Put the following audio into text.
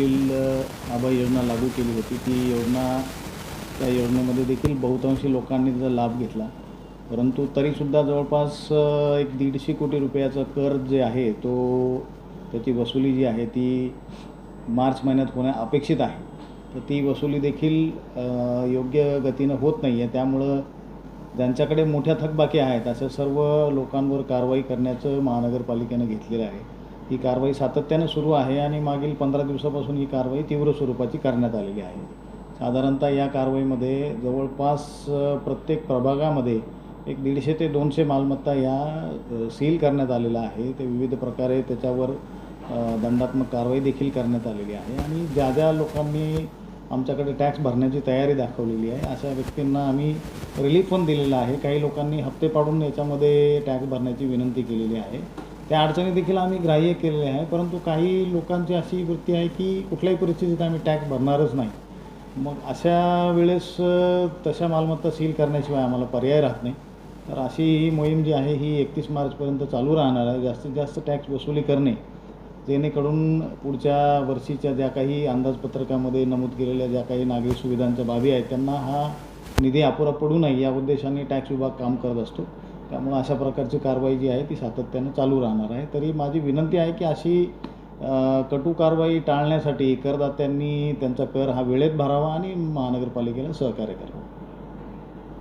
आभा योजना लागू केली होती. ती योजना त्या योजनेमध्ये देखील बहुतांशी लोकांनी त्याचा लाभ घेतला. परंतु तरीसुद्धा जवळपास एक 150 कोटी रुपयाचा कर जे आहे त्याची वसुली जी आहे ती मार्च महिन्यात होणे अपेक्षित आहे. तर ती वसुली देखील योग्य गतीनं होत नाही आहे. त्यामुळं ज्यांच्याकडे मोठ्या थकबाकी आहेत अशा सर्व लोकांवर कारवाई करण्याचं महानगरपालिकेनं घेतलेलं आहे. ही कारवाई सातत्यानं सुरू आहे आणि मागील 15 दिवसापासून ही कारवाई तीव्र स्वरूपाची करण्यात आलेली आहे. साधारणतः या कारवाईमध्ये जवळपास प्रत्येक प्रभागामध्ये एक 150 ते 200 मालमत्ता या सील करण्यात आलेल्या आहे. ते विविध प्रकारे त्याच्यावर दंडात्मक कारवाई देखील करण्यात आलेली आहे आणि ज्या लोकांनी आमच्याकडे टॅक्स भरण्याची तयारी दाखवलेली आहे अशा व्यक्तींना आम्ही रिलीफ पण दिलेला आहे. काही लोकांनी हप्ते पाडून याच्यामध्ये टॅक्स भरण्याची विनंती केलेली आहे. त्या अडचणी देखील आम्ही ग्राह्य केलेल्या आहे. परंतु काही लोकांची अशी वृत्ती आहे की कुठल्याही परिस्थितीत आम्ही टॅक्स भरणारच नाही. मग अशा वेळेस तशा मालमत्ता सील करण्याशिवाय आम्हाला पर्याय राहत नाही. तर अशी ही मोहीम जी आहे ही 31 मार्चपर्यंत चालू राहणार आहे. जास्तीत जास्त टॅक्स वसुली करणे जेणेकरून पुढच्या वर्षीच्या ज्या काही अंदाजपत्रकामध्ये नमूद केलेल्या ज्या काही नागरी सुविधांच्या बाबी आहेत त्यांना हा निधी अपुरा पडू नये या उद्देशाने टॅक्स विभाग काम करत असतो. त्यामुळे अशा प्रकारची कारवाई जी आहे ती सातत्यानं चालू राहणार आहे. तरी माझी विनंती आहे की अशी कटू कारवाई टाळण्यासाठी करदात्यांनी त्यांचा कर हा वेळेत भरावा आणि महानगरपालिकेला सहकार्य करावं.